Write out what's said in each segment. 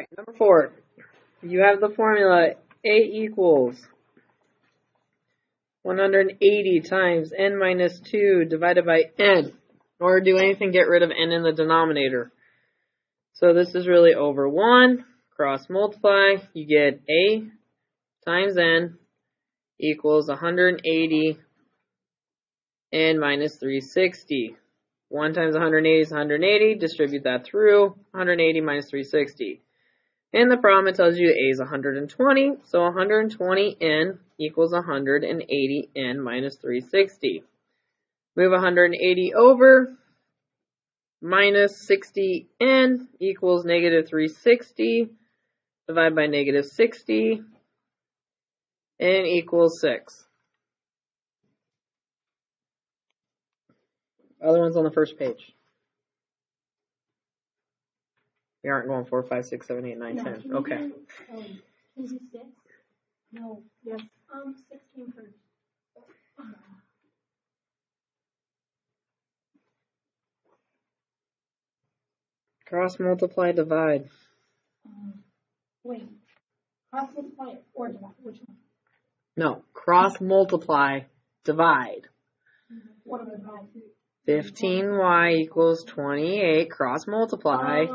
Alright, number 4. You have the formula A equals 180 times n minus 2 divided by n. In order to do anything, get rid of n in the denominator. So this is really over 1, cross multiply, you get A times n equals 180 n minus 360. 1 times 180 is 180, distribute that through, 180 minus 360. In the problem, it tells you A is 120, so 120n equals 180n minus 360. Move 180 over, minus 60n equals negative 360, divide by negative 60, n equals 6. Other one's on the first page. We aren't going 4, 5, 6, 7, 8, 9, 10. Okay. Can you do 6? No. Yes. 6 came first. Cross multiply, divide. Wait. Cross multiply or divide? Which one? No. Cross multiply, divide. What am I dividing? 15y equals 28. Cross multiply.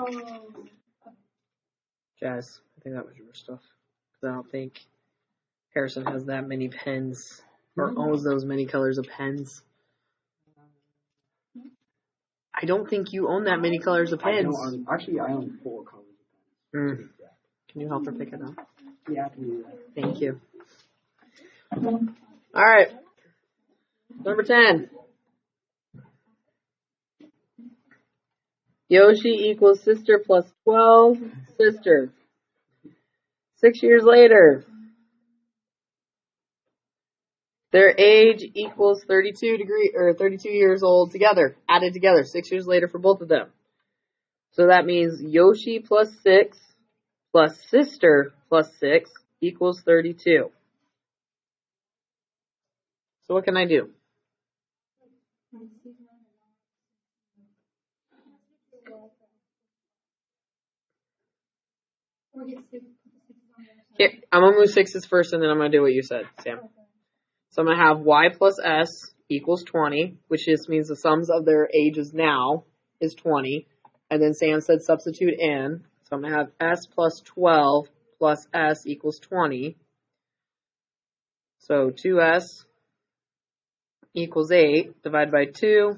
Jazz, I think that was your stuff. Because I don't think Harrison has that many pens. Or owns those many colors of pens. I don't think you own that many colors of pens. Actually, I own 4 colors of pens. Can you help her pick it up? Yeah, I can do that. Thank you. Alright. Number 10. Yoshi equals sister plus 12. Sister. 6 years later. Their age equals 32 years old together, added together, 6 years later for both of them. So that means Yoshi plus 6 plus sister plus 6 equals 32. So what can I do? Here, I'm going to move 6's first and then I'm going to do what you said, Sam. So I'm going to have y plus s equals 20, which just means the sums of their ages now is 20. And then Sam said substitute n. So I'm going to have s plus 12 plus s equals 20. So 2s equals 8, divided by 2.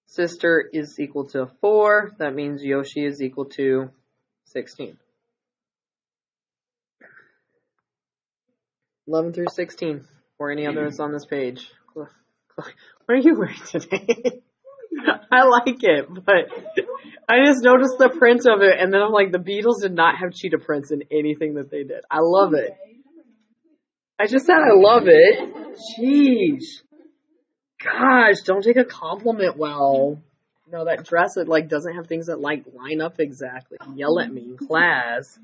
Sister is equal to 4. That means Yoshi is equal to 16. 11 through 16. Or any others on this page. What are you wearing today? I like it, but I just noticed the print of it, and then I'm like, the Beatles did not have cheetah prints in anything that they did. I love it. I just said I love it. Jeez. Gosh, don't take a compliment well. No, that dress, it like doesn't have things that like line up exactly. Yell at me in class.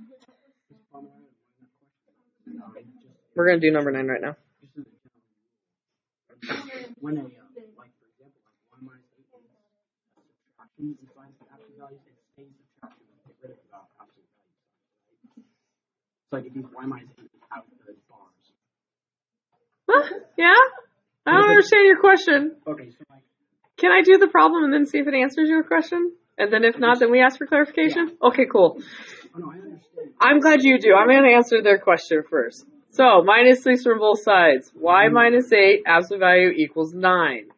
We're going to do number 9 right now. When a, like, for example, like 1 minus 8 is subtraction, and so I have absolute values, it stays subtraction, and get rid of the absolute values. So like, it means y minus 8 without the bars. Huh? Yeah? I don't understand your question. Okay, so like... Can I do the problem and then see if it answers your question? And then if not, then we ask for clarification? Yeah. Okay, cool. Oh, no, I understand. I'm glad you do. I'm going to answer their question first. So, minus 6 from both sides. Y minus 8, absolute value equals 9.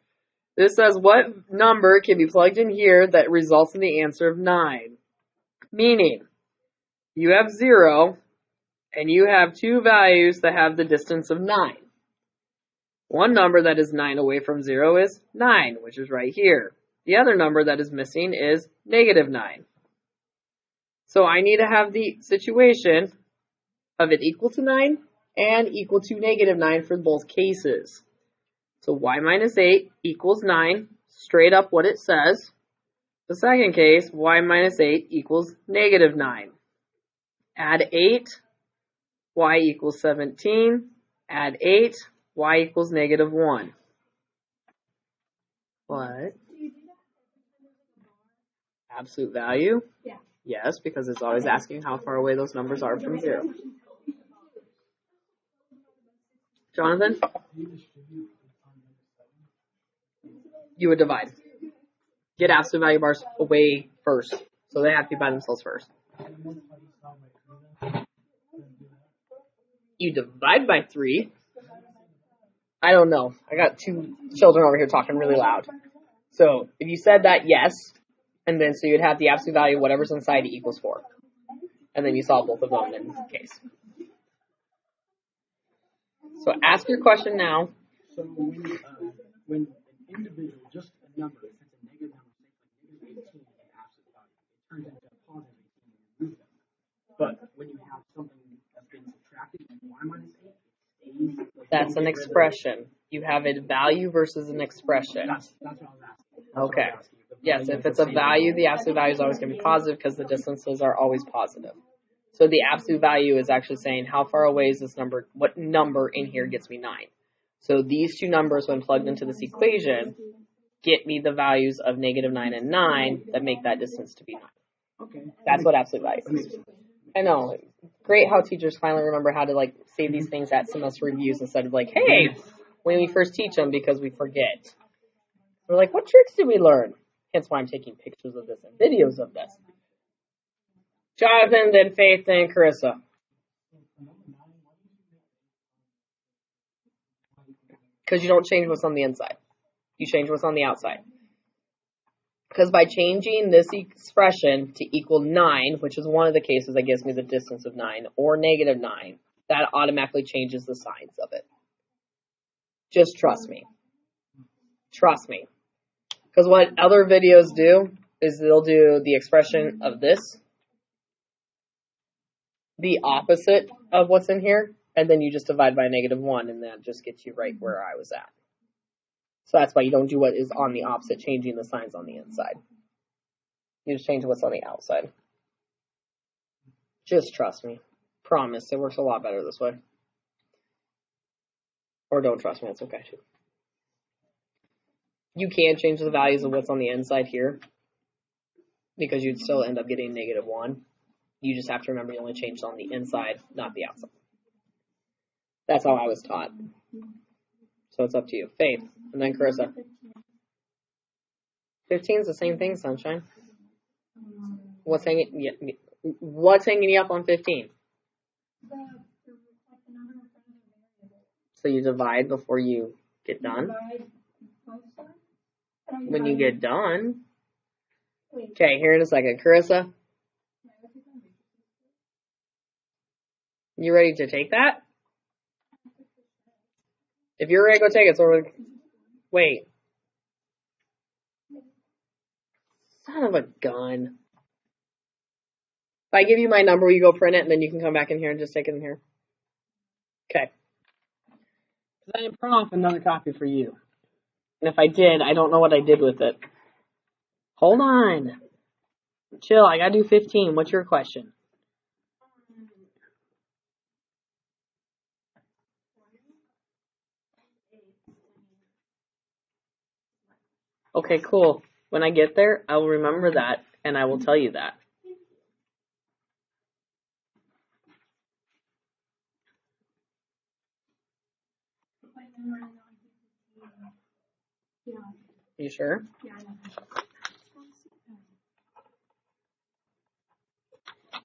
This says what number can be plugged in here that results in the answer of 9. Meaning, you have 0, and you have 2 values that have the distance of 9. One number that is 9 away from 0 is 9, which is right here. The other number that is missing is negative 9. So I need to have the situation of it equal to 9 and equal to negative 9 for both cases. So y minus 8 equals 9, straight up what it says. The second case, y minus 8 equals negative 9. Add 8, y equals 17. Add 8, y equals negative 1. What? Absolute value? Yeah. Yes, because it's always asking how far away those numbers are from 0. Jonathan? You would divide. Get absolute value bars away first. So they have to be by themselves first. You divide by 3. I don't know. I got 2 children over here talking really loud. So if you said that, yes. And then so you'd have the absolute value of whatever's inside equals 4. And then you solve both of them in this case. So ask your question now. So when an individual, just a number, if it's a negative number, say like negative 18 is an absolute value, it turns into a positive 18 and you remove them. But when you have something that's being subtracted, like y minus 8, it stays. Like, That's an expression. You have a value versus an expression. That's what I was asking. Okay. Yes, if it's a value, the absolute value is always going to be positive because the distances are always positive. So the absolute value is actually saying how far away is this number, what number in here gets me 9. So these two numbers, when plugged into this equation, get me the values of negative 9 and 9 that make that distance to be 9. Okay. That's what absolute value is. I know. Great how teachers finally remember how to like save these things at semester reviews instead of like, hey, when we first teach them because we forget. We're like, what tricks did we learn? Hence why I'm taking pictures of this and videos of this. Jonathan, then Faith, then Carissa. Because you don't change what's on the inside. You change what's on the outside. Because by changing this expression to equal 9, which is one of the cases that gives me the distance of 9, or negative 9, that automatically changes the signs of it. Just trust me. Trust me. Because what other videos do is they'll do the expression of this, the opposite of what's in here, and then you just divide by negative 1, and that just gets you right where I was at. So that's why you don't do what is on the opposite, changing the signs on the inside. You just change what's on the outside. Just trust me. Promise, it works a lot better this way. Or don't trust me, it's okay too. You can change the values of what's on the inside here, because you'd still end up getting negative 1. You just have to remember you only changed on the inside, not the outside. That's how I was taught. So it's up to you. Faith, and then Carissa. 15 is the same thing, Sunshine. What's hanging you up on 15? So you divide before you get done? When you get done? Okay, here in a second. Carissa? You ready to take that? If you're ready to go take it, so we're... Wait. Son of a gun. If I give you my number, will you go print it, and then you can come back in here and just take it in here? Okay. Because I didn't print off another copy for you. And if I did, I don't know what I did with it. Hold on. Chill, I gotta do 15. What's your question? Okay, cool. When I get there, I will remember that, and I will tell you that. You sure?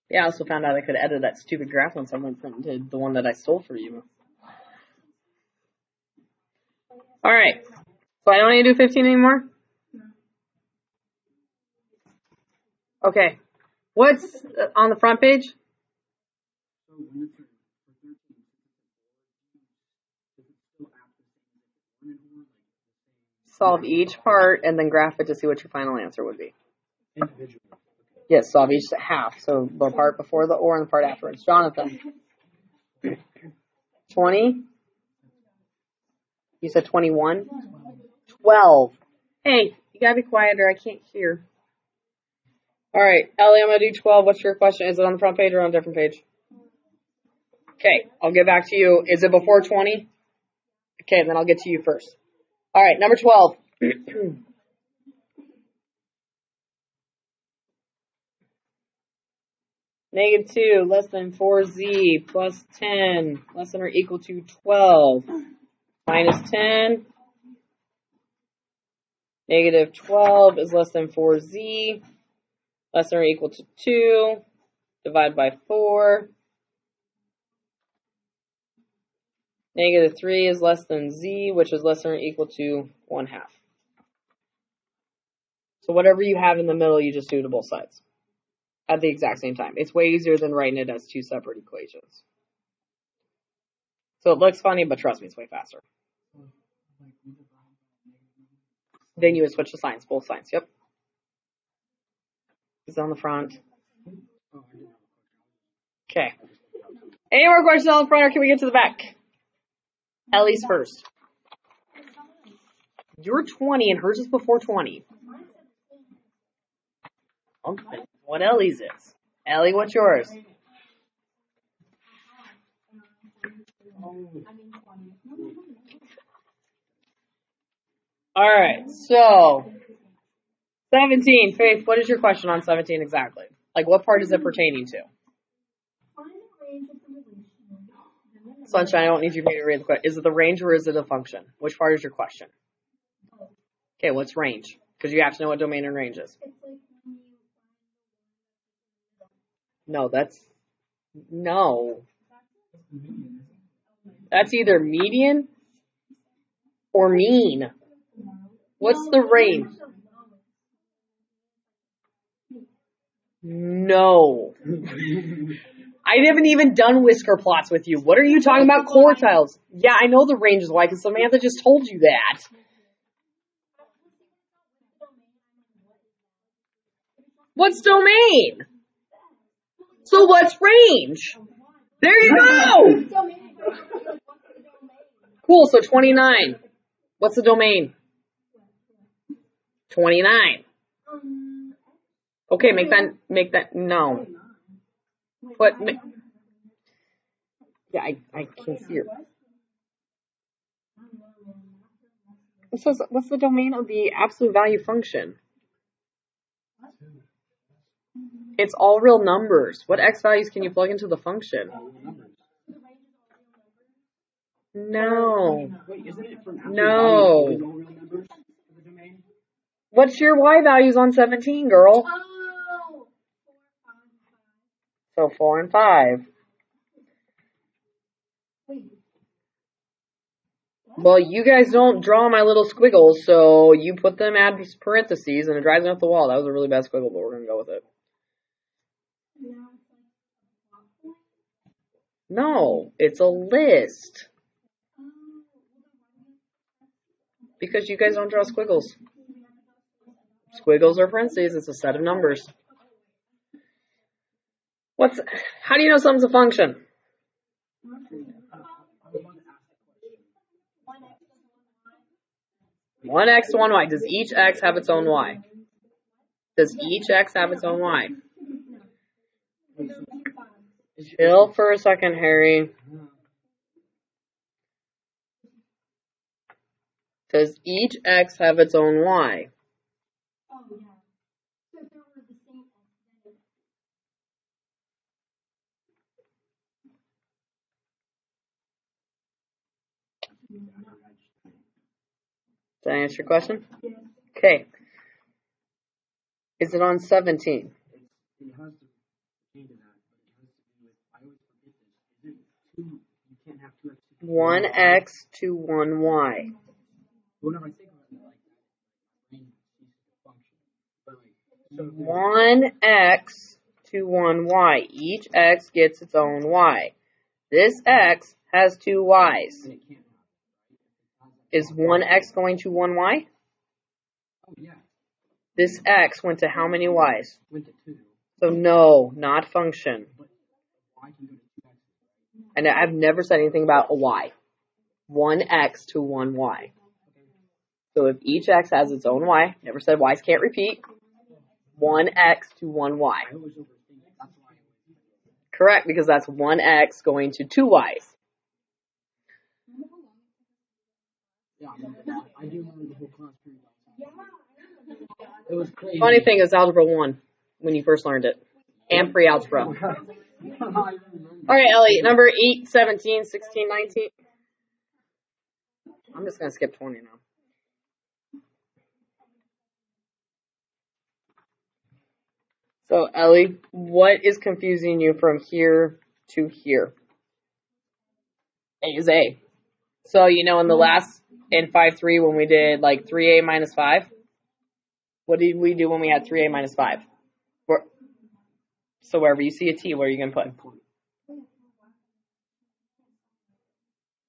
Yeah, I also found out I could edit that stupid graph once I went printed the one that I stole for you. Alright. So I don't need to do 15 anymore? Okay. What's on the front page? Solve each part and then graph it to see what your final answer would be. Individually. Yes, solve each half. So the part before the or and the part afterwards. Jonathan. 20? You said 21? 12. Hey, you gotta be quieter. I can't hear. Alright, Ellie, I'm gonna do 12. What's your question? Is it on the front page or on a different page? Okay, I'll get back to you. Is it before 20? Okay, then I'll get to you first. Alright, number 12. Negative 2 less than 4z plus 10 less than or equal to 12 minus 10. Negative 12 is less than 4z less than or equal to 2. Divide by 4. Negative 3 is less than z, which is less than or equal to 1/2. So whatever you have in the middle, you just do to both sides at the exact same time. It's way easier than writing it as two separate equations. So it looks funny, but trust me, it's way faster. Then you would switch the signs, both signs. Yep. It's on the front. Okay. Any more questions on the front, or can we get to the back? Ellie's first. You're 20 and hers is before 20. Okay. What Ellie's is? Ellie, what's yours? Alright, so 17. Faith, what is your question on 17 exactly? Like, what part is it pertaining to? Sunshine, I don't need you to read the question. Is it the range or is it a function? Which part is your question? Okay, what's range? Because you have to know what domain and range is. No, that's either median or mean. What's the range? No. I haven't even done whisker plots with you. What are you talking about? Quartiles. Yeah, I know the range is why, because Samantha just told you that. What's domain? So what's range? There you go! Cool, so 29. What's the domain? 29. Okay, make that, no. What? Yeah, I can see it. So what's the domain of the absolute value function? It's all real numbers. What x values can you plug into the function? No. No. What's your y values on 17, girl? So 4 and 5. Well, you guys don't draw my little squiggles, so you put them at parentheses, and it drives me off the wall. That was a really bad squiggle, but we're going to go with it. No, it's a list. Because you guys don't draw squiggles. Squiggles are parentheses. It's a set of numbers. How do you know something's a function? 1x to 1y. Does each x have its own y? Does each x have its own y? Chill for a second, Harry. Does each x have its own y? Did I answer your question? Okay. Is it on 17? It has to pertain to that, but it has to do with, I always forget this. Is it 2, you can't have 2x. 1x to 1y. Whenever I think about it like that, range is a function. But like, so 1x to 1y. Each x gets its own y. This x has two y's. and it can't have. Is 1x going to 1y? Oh, yeah. This x went to how many y's? Went to 2. So no, not function. But y can go to 2x. And I've never said anything about a y. 1x to 1y. So if each x has its own y, never said y's can't repeat, 1x to 1y. I always overthink it. That's why. Correct, because that's 1x going to 2 y's. Yeah, I do remember the whole class period. It was crazy. Funny thing is algebra 1, when you first learned it. and pre-algebra. All right, Ellie, number 8, 17, 16, 19. I'm just going to skip 20 now. So, Ellie, what is confusing you from here to here? A is A. So, in in 5-3 when we did like 3A minus 5, what did we do when we had 3A minus 5? So wherever you see a T, where are you going to put?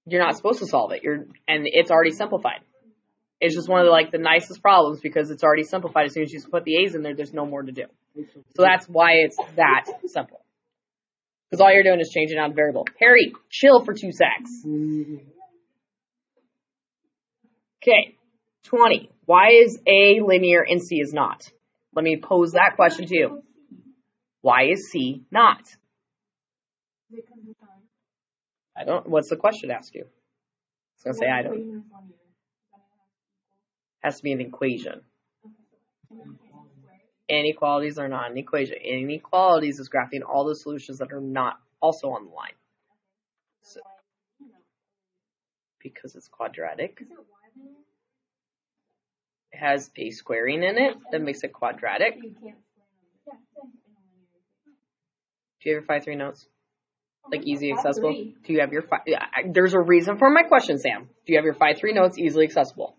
You're not supposed to solve it. And it's already simplified. It's just one of the nicest problems because it's already simplified. As soon as you put the A's in there, there's no more to do. So that's why it's that simple. Because all you're doing is changing out a variable. Harry, chill for 2 secs. Okay, 20. Why is A linear and C is not? Let me pose that question to you. Why is C not? What's the question ask you? It's going to say I don't. Has to be an equation. Inequalities are not an equation. Inequalities is graphing all the solutions that are not also on the line. So, because it's quadratic. It has a squaring in it that makes it quadratic. Do you have your 5-3 notes? Easy accessible? Do you have your there's a reason for my question, Sam. Do you have your 5-3 notes easily accessible?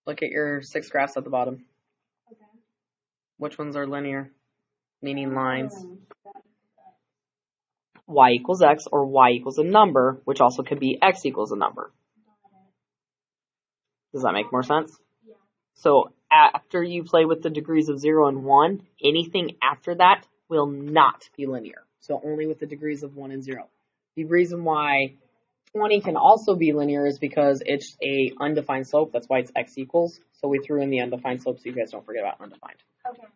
Look at your 6 graphs at the bottom. Which ones are linear? Meaning lines. Y equals X or Y equals a number, which also could be X equals a number. Does that make more sense? So after you play with the degrees of 0 and 1, anything after that will not be linear. So only with the degrees of 1 and 0. The reason why 20 can also be linear is because it's a undefined slope. That's why it's X equals. So we threw in the undefined slope so you guys don't forget about undefined. Okay.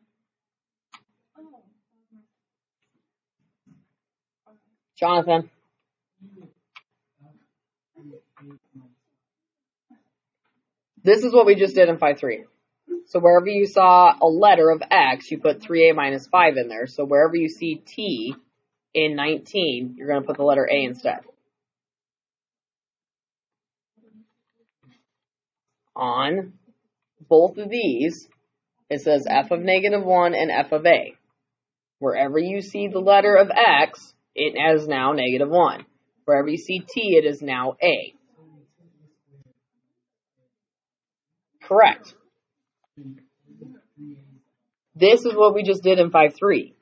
Jonathan. This is what we just did in 5-3. So wherever you saw a letter of X, you put 3A minus 5 in there. So wherever you see T in 19, you're going to put the letter A instead. On both of these, it says F of -1 and F of A. Wherever you see the letter of X, it is now -1. Wherever you see T, it is now A. Correct. This is what we just did in 5-3.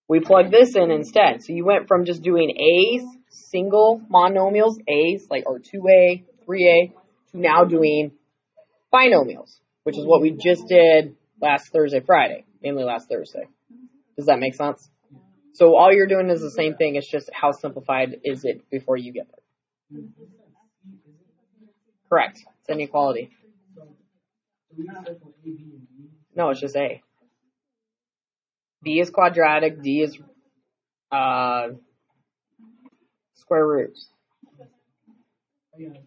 We plugged this in instead. So you went from just doing A's, single monomials, A's, or 2A, 3A, to now doing binomials, which is what we just did last Thursday, Friday, mainly last Thursday. Does that make sense? So all you're doing is the same thing. It's just how simplified is it before you get there. Correct. It's inequality. No, it's just A. B is quadratic. D is square roots.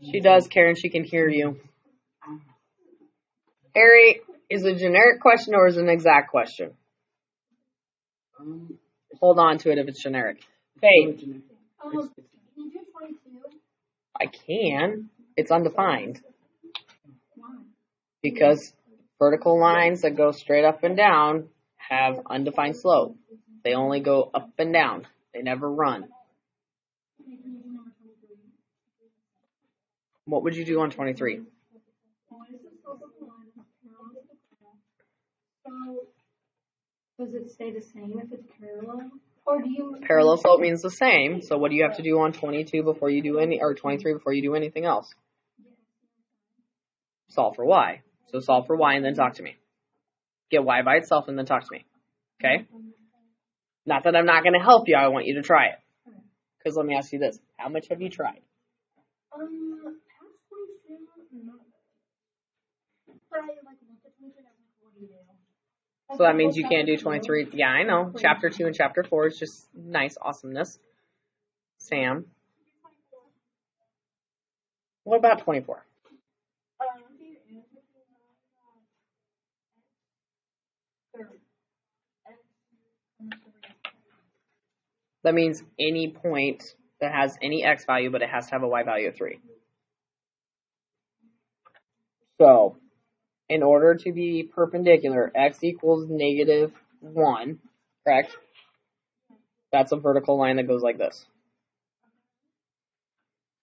She does, Karen. She can hear you. Harry, is it a generic question or is it an exact question? Hold on to it if it's generic. Faith. Can you do 22? I can. It's undefined. Because vertical lines that go straight up and down have undefined slope. They only go up and down. They never run. What would you do on 23? Does it stay the same if it's parallel? Or do you... Parallel slope means the same. So what do you have to do on 22 before you do or 23 before you do anything else? Solve for Y. So solve for Y and then talk to me. Get Y by itself and then talk to me. Okay? Not that I'm not going to help you. I want you to try it. Because let me ask you this. How much have you tried? Past 22, not. But I looked at 23 and I was like, what do you do? So that means you can't do 23. Yeah, I know. Chapter 2 and Chapter 4 is just nice awesomeness. Sam. What about 24? That means any point that has any x value, but it has to have a y value of 3. So, in order to be perpendicular, x equals -1, correct? That's a vertical line that goes like this.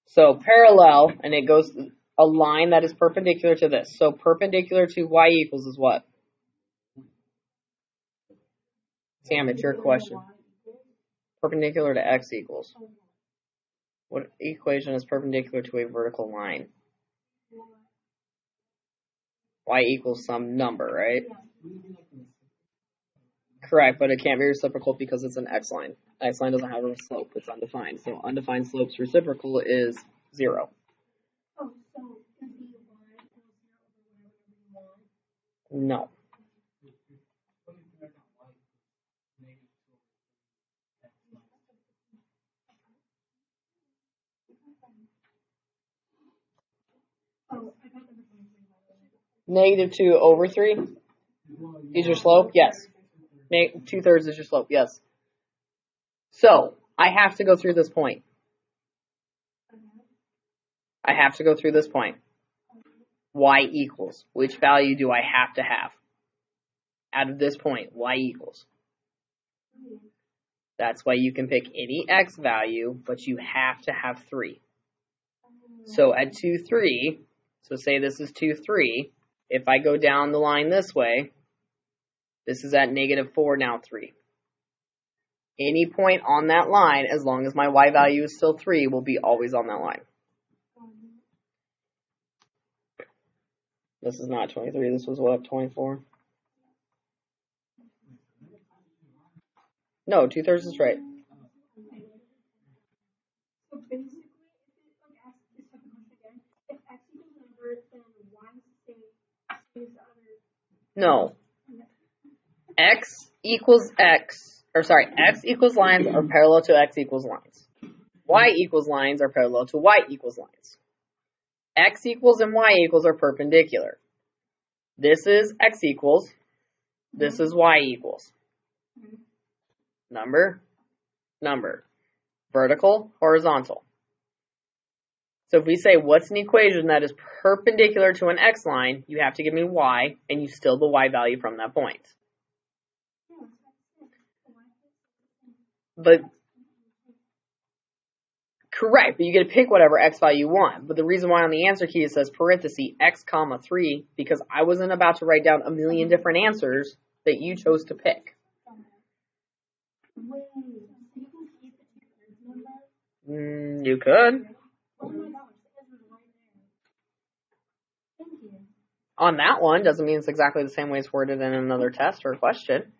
So, parallel, and it goes a line that is perpendicular to this. So, perpendicular to y equals is what? Sam, it's your question. Perpendicular to x equals. What equation is perpendicular to a vertical line? Y equals some number, right? Correct, but it can't be reciprocal because it's an x line. X line doesn't have a slope, it's undefined. So undefined slope's reciprocal is 0. Oh, so is the y equals 0 over whatever you want? No. Oh, I got number 23 by the way. -2 over 3 is your slope? Yes. 2/3 is your slope? Yes. So, I have to go through this point. I have to go through this point. Y equals. Which value do I have to have? Out of this point, y equals. That's why you can pick any x value, but you have to have 3. So at 2, 3, so say this is 2, 3, if I go down the line this way, this is at -4, now 3. Any point on that line, as long as my y value is still 3, will be always on that line. This is not 23, this was what, 24? No, 2/3 is right. So basically, if it like asks this type of question again, if x equals a number, then y stays the other. No. X equals lines are parallel to x equals lines. Y equals lines are parallel to y equals lines. X equals and y equals are perpendicular. This is x equals. This is y equals. Number, number. Vertical, horizontal. So if we say what's an equation that is perpendicular to an x line, you have to give me y, and you steal the y value from that point. But correct, but you get to pick whatever x value you want. But the reason why on the answer key it says parenthesis x comma 3, because I wasn't about to write down a million different answers that you chose to pick. Wait, so you can keep the 2/3 number? You could. Oh my gosh, the answer's right there. Thank you. On that one, doesn't mean it's exactly the same way it's worded in another test or question.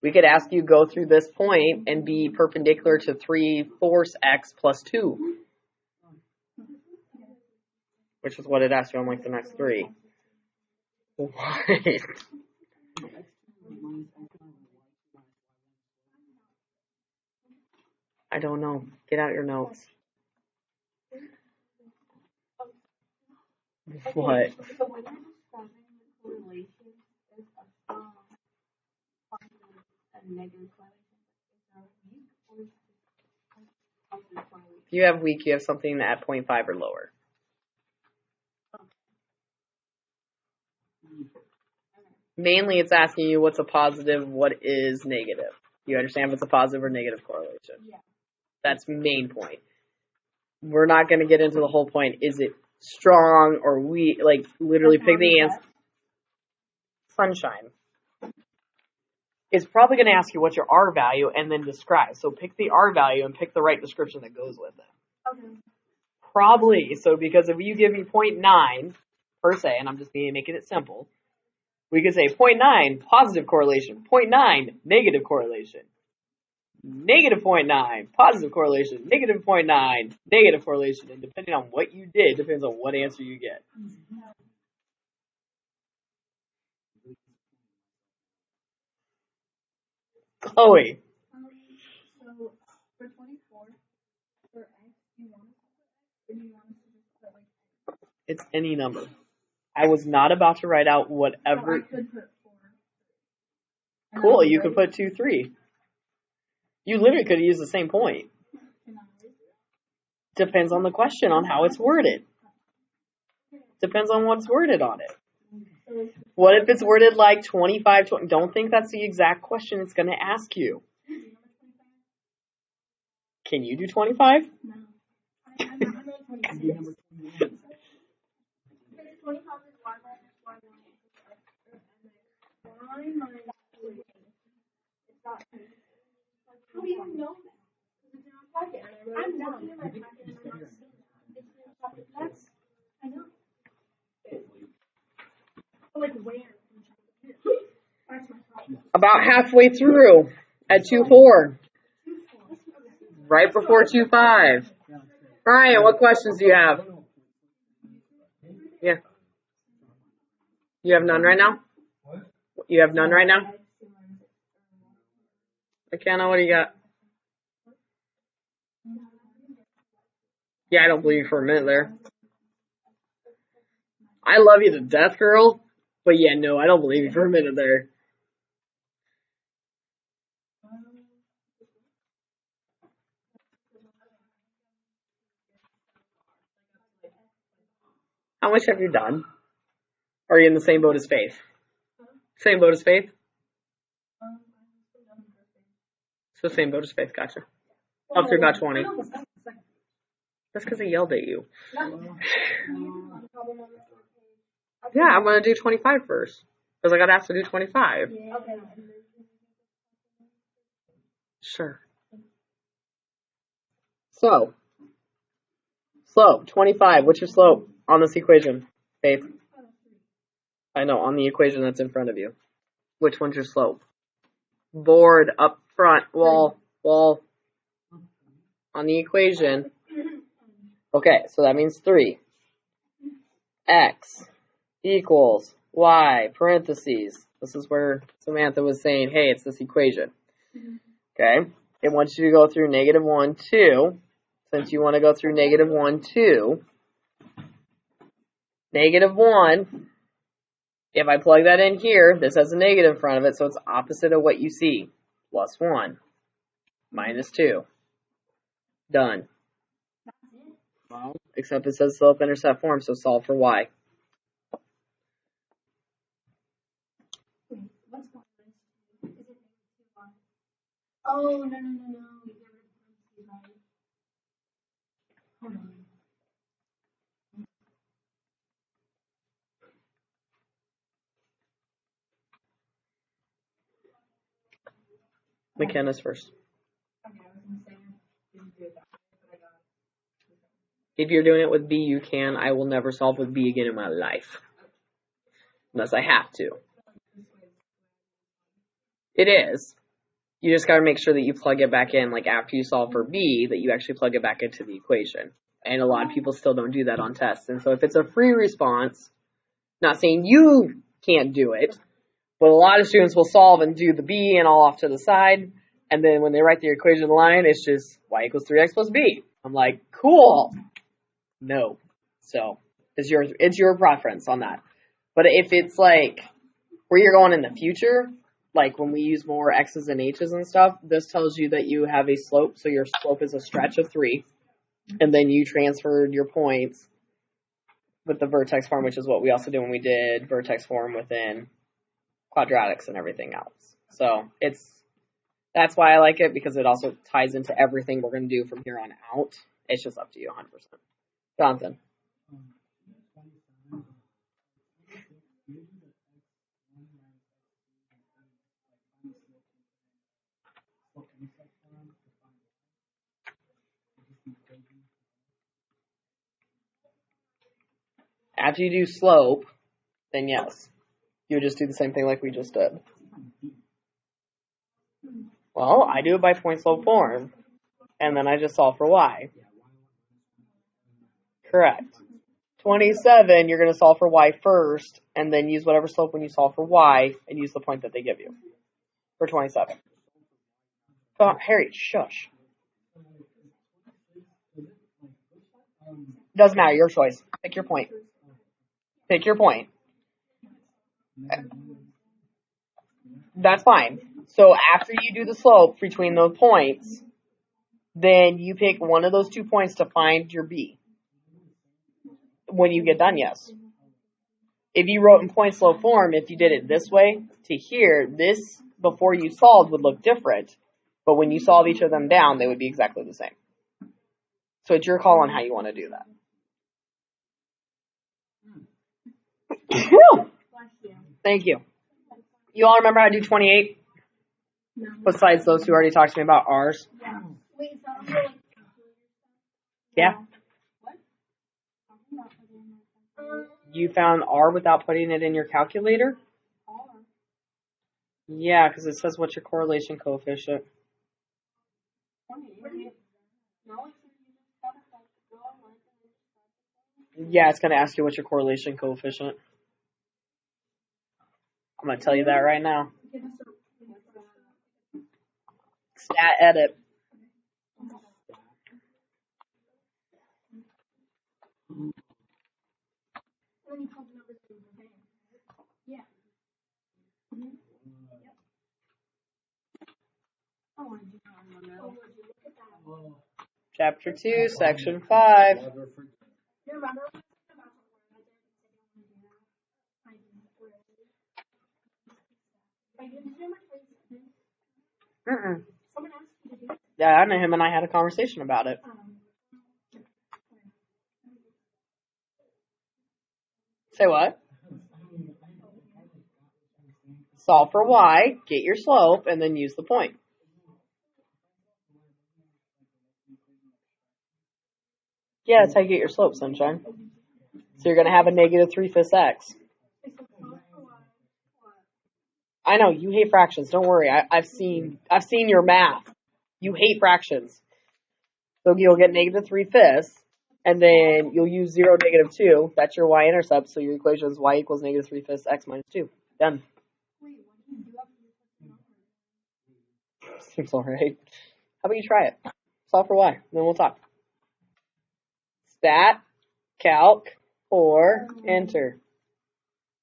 We could ask you go through this point and be perpendicular to 3/4 x plus 2. Which is what it asked you on like the next 3. What? I don't know. Get out your notes. What? So when you're describing the correlation, is a negative correlation? Is that weak or is it positive correlation? If you have weak, you have something at 0.5 or lower. Mainly it's asking you what's a positive, what is negative. You understand if it's a positive or negative correlation? Yeah. That's the main point. We're not going to get into the whole point. Is it strong or weak? Like, literally pick the answer. Sunshine. It's probably going to ask you what's your R value and then describe. So pick the R value and pick the right description that goes with it. Okay. Probably. So because if you give me 0.9 per se, and I'm just making it simple, we could say 0.9 positive correlation, 0.9 negative correlation, -0.9 positive correlation, -0.9 negative correlation, and depending on what you did, depends on what answer you get. Chloe. So for 24, for x, do you want us to put x, or do you want us to just put like It's any number. I was not about to write out So I whatever. could put 4. Cool, you could put 2, 3. You literally could have used the same point. Depends on the question, on how it's worded. Depends on what's worded on it. What if it's worded like 25, 20? Don't think that's the exact question it's going to ask you. Can you do 25? No. I'm not 26. Number 21. 25 is y minus y minus 3. It's not 2. How do you know that? Because it's in our packet. I'm looking at my packet and I'm not seeing that. It's in our packet. That's, I know. But like where? That's my problem. About halfway through at 2-4. Right before 2-5. Brian, what questions do you have? Yeah. You have none right now? You have none right now? McKenna, what do you got? Yeah, I don't believe you for a minute there. I love you to death, girl. But yeah, no, I don't believe you for a minute there. How much have you done? Are you in the same boat as Faith? Same boat as Faith? So same boat as Faith, gotcha. Up to about 20. That's because I yelled at you. Yeah, I'm going to do 25 first. Because I got asked to do 25. Sure. So, slope, 25. What's your slope on this equation, Faith? I know, on the equation that's in front of you. Which one's your slope? Board, up front, wall. On the equation. Okay, so that means 3. X equals y, parentheses. This is where Samantha was saying, hey, it's this equation. Okay, it wants you to go through -1, 2. Since you want to go through -1, 2. -1, if I plug that in here, this has a negative in front of it, so it's opposite of what you see. +1, -2. Done. Well, except it says slope-intercept form, so solve for y. Oh, no. Hold on. McKenna's first. Okay, I was going to say, didn't do it that way, but I got it. If you're doing it with B, you can. I will never solve with B again in my life. Unless I have to. It is. You just got to make sure that you plug it back in, like after you solve for B, that you actually plug it back into the equation. And a lot of people still don't do that on tests. And so if it's a free response, not saying you can't do it, but a lot of students will solve and do the B and all off to the side. And then when they write the equation line, it's just y equals 3x plus b. I'm like, cool. No. So it's your preference on that. But if it's like where you're going in the future, like when we use more x's and h's and stuff, this tells you that you have a slope. So your slope is a stretch of 3. And then you transferred your points with the vertex form, which is what we also did when we did vertex form within quadratics and everything else. So that's why I like it, because it also ties into everything we're going to do from here on out. It's just up to you 100%. Jonathan. After you do slope, then yes. You would just do the same thing like we just did. Well, I do it by point slope form, and then I just solve for y. Correct. 27, you're going to solve for y first, and then use whatever slope when you solve for y, and use the point that they give you for 27. Oh, Harry, shush. Doesn't matter, your choice. Pick your point. Pick your point. That's fine. So after you do the slope between those points, then you pick one of those 2 points to find your B. When you get done, yes. If you wrote in point slope form, if you did it this way to here, this before you solved would look different. But when you solve each of them down, they would be exactly the same. So it's your call on how you want to do that. Thank you. You all remember how to do 28? No. Besides those who already talked to me about R's? Yeah. Wait, is that also like Yeah. what? You found R without putting it in your calculator? Yeah, because it says what's your correlation coefficient. Yeah, it's going to ask you what's your correlation coefficient. I'm going to tell you that right now. Stat edit. Chapter 2, Section 5. Mm-mm. Yeah, I know him and I had a conversation about it. Say what? Solve for y, get your slope, and then use the point. Yeah, that's how you get your slope, sunshine. So you're going to have a negative 3/5 x. I know, you hate fractions. Don't worry. I've seen your math. You hate fractions. So you'll get negative 3/5, and then you'll use 0, -2. That's your y-intercept. So your equation is y equals negative 3/5 x minus 2. Done. Seems all right. How about you try it? Solve for y, and then we'll talk. Stat, calc, or enter.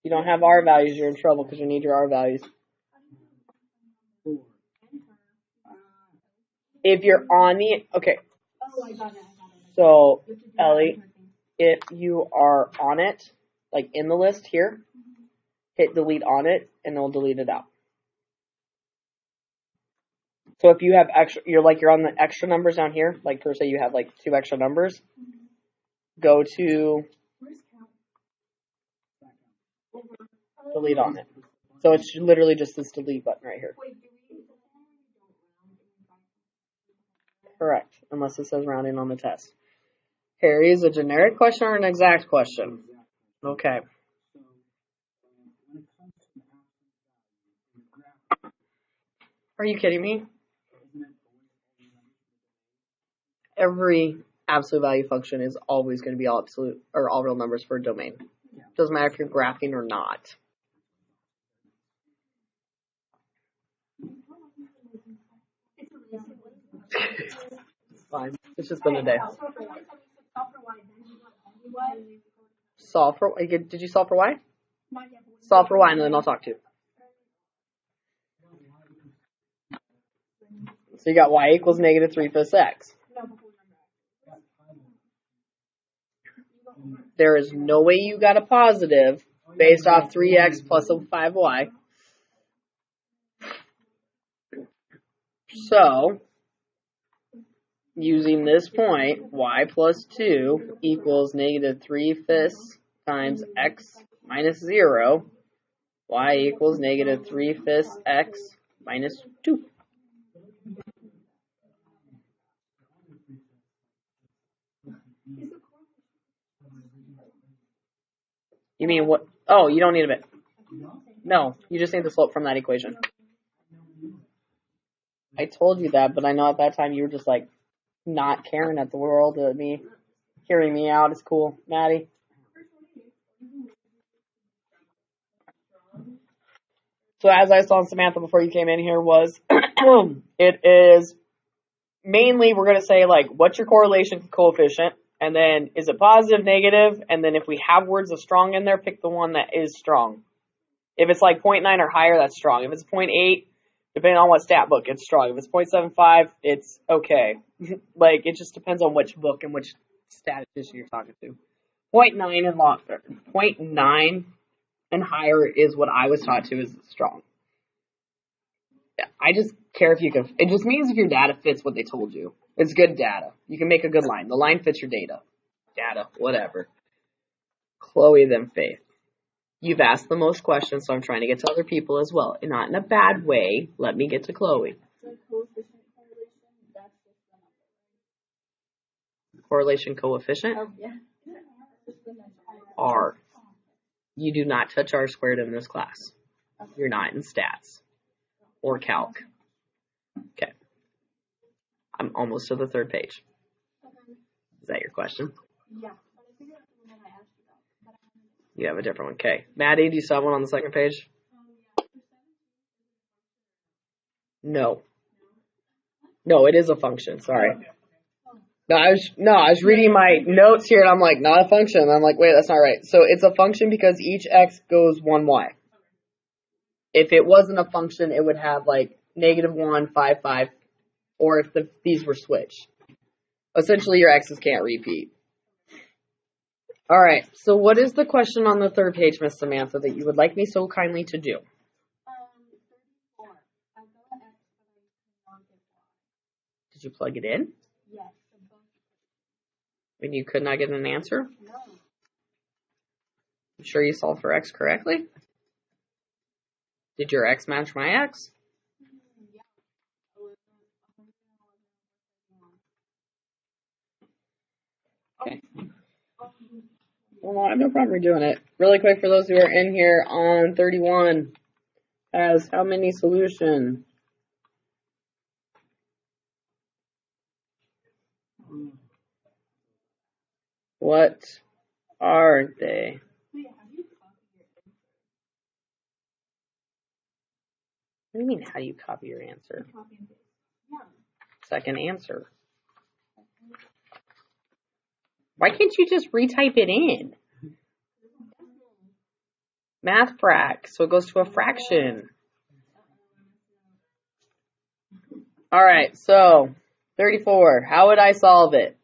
You don't have R values, you're in trouble because you need your R values. If you're on the, okay. So, Ellie, if you are on it, like in the list here, hit delete on it, and it'll delete it out. So if you have extra, you're on the extra numbers down here, like per se you have like 2 extra numbers, go to delete on it. So it's literally just this delete button right here. Correct, unless it says rounding on the test. Harry, is a generic question or an exact question? Okay. Are you kidding me? Every absolute value function is always going to be all absolute or all real numbers for a domain. Doesn't matter if you're graphing or not. It's fine. It's just been a day. Solve for, did you solve for y? Solve for y and then I'll talk to you. So you got y equals negative 3/5 x. There is no way you got a positive based off 3x plus a 5y. So, using this point, y plus 2 equals negative 3/5 times x minus 0. Y equals negative 3/5 x minus 2. You mean what? Oh, you don't need a bit. No, you just need the slope from that equation. I told you that, but I know at that time you were just like not caring at the world at me, hearing me out. It's cool, Maddie. So as I saw in Samantha before you came in here was, it is mainly we're going to say like, what's your correlation coefficient? And then, is it positive, negative? And then if we have words of strong in there, pick the one that is strong. If it's like 0.9 or higher, that's strong. If it's 0.8, depending on what stat book, it's strong. If it's 0.75, it's okay. Like, it just depends on which book and which statistician you're talking to. 0.9 and 0.9 and higher is what I was taught to is strong. I just care if you can. It just means if your data fits what they told you. It's good data. You can make a good line. The line fits your data. Data, whatever. Chloe, then Faith. You've asked the most questions, so I'm trying to get to other people as well. And not in a bad way. Let me get to Chloe. Correlation coefficient? Oh, yeah. R. You do not touch R squared in this class. You're not in stats or calc. Okay. I'm almost to the third page. Is that your question? Yeah. You have a different one. Okay. Maddie, do you still have one on the second page? No. No, it is a function. Sorry. No, I was reading my notes here, and I'm like, not a function. And I'm like, wait, that's not right. So it's a function because each x goes one y. If it wasn't a function, it would have like -1, 5, 5, or if these were switched. Essentially, your x's can't repeat. All right, so what is the question on the third page, Miss Samantha, that you would like me so kindly to do? 34. I got X, but I could not get Y. Did you plug it in? Yes. And you could not get an answer? No. You sure you solved for x correctly? Did your x match my x? Yeah. Okay. Well, I have no problem redoing it. Really quick, for those who are in here on 31, has how many solutions? What are they? What do you mean, how do you copy your answer? Second answer. Why can't you just retype it in? Math frac, so it goes to a fraction. All right, so 34. How would I solve it?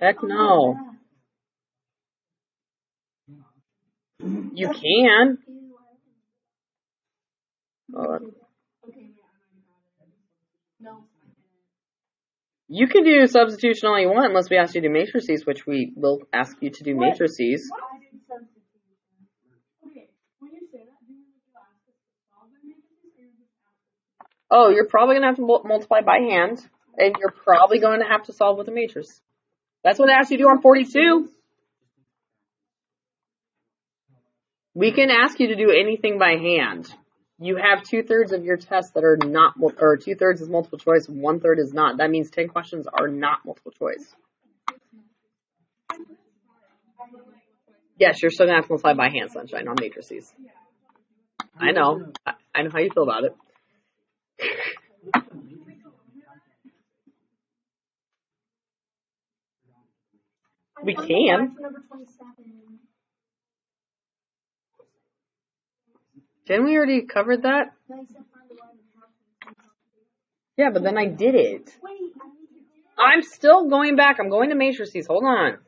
Heck no. You can. You can do substitution all you want unless we ask you to do matrices, which we will ask you to do matrices. Oh, you're probably going to have to multiply by hand, and you're probably going to have to solve with a matrix. That's what they asked you to do on 42. We can ask you to do anything by hand. You have 2/3 of your tests that are not, or 2/3 is multiple choice, 1/3 is not. That means 10 questions are not multiple choice. Yes, you're still going to have to multiply by hand, Sunshine, on matrices. I know. I know how you feel about it. We can. Didn't we already cover that? Yeah, but then I did it. I'm still going back. I'm going to matrices. Hold on.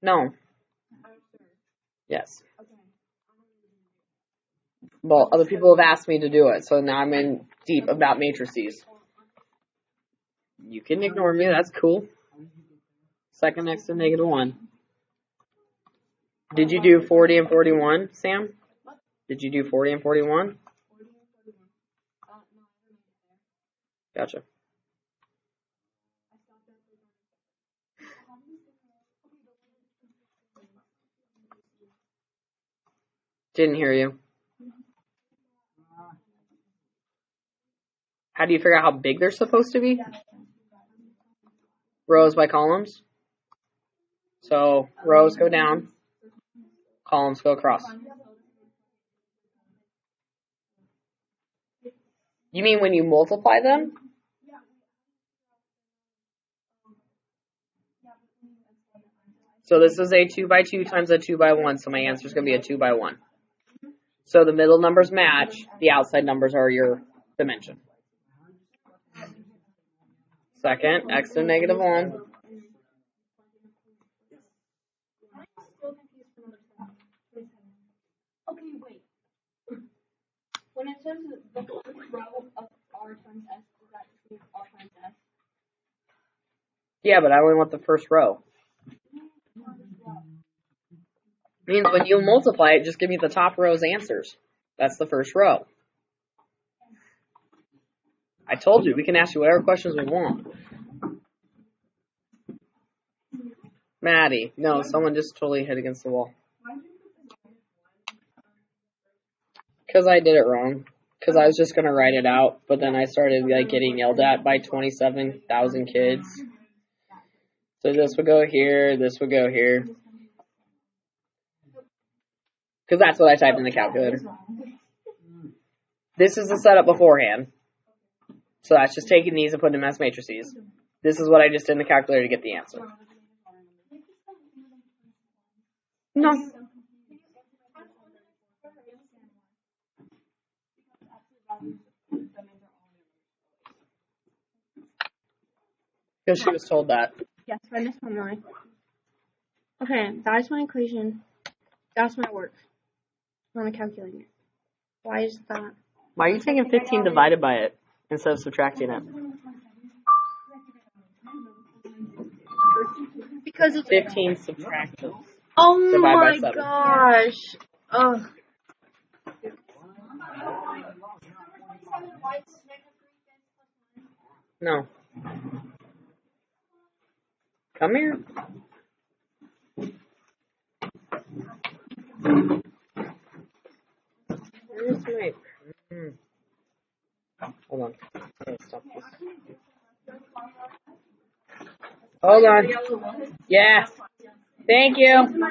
No. Yes. Well, other people have asked me to do it, so now I'm in deep about matrices. You can ignore me. That's cool. Second next to -1. Did you do 40 and 41, Sam? Did you do 40 and 41? Gotcha. Didn't hear you. How do you figure out how big they're supposed to be? Rows by columns. So rows go down, columns go across. You mean when you multiply them? So this is a 2 by 2 times a 2 by 1, so my answer is going to be a 2 by 1. So the middle numbers match, the outside numbers are your dimension. Second, x to negative 1. Okay, wait. When it says the first row of R times S, does that just mean R times S? Yeah, but I only want the first row. Means when you multiply it, just give me the top row's answers. That's the first row. I told you, we can ask you whatever questions we want. Maddie, no, someone just totally hit against the wall. Because I did it wrong. Because I was just going to write it out, but then I started like getting yelled at by 27,000 kids. So this would go here, this would go here. Because that's what I typed in the calculator. This is the setup beforehand. So that's just taking these and putting them as matrices. This is what I just did in the calculator to get the answer. No. Because she was told that. Yes, I missed one line. Okay, that's my equation. That's my work on the calculator. Why is that? Why are you taking 15 divided by it instead of subtracting it? Because it's 15 subtracted. oh Divide by my 7. gosh. Ugh. No. Come here. Where's my... Hold on. I'm gonna stop this. Hold on. Yeah. Thank you.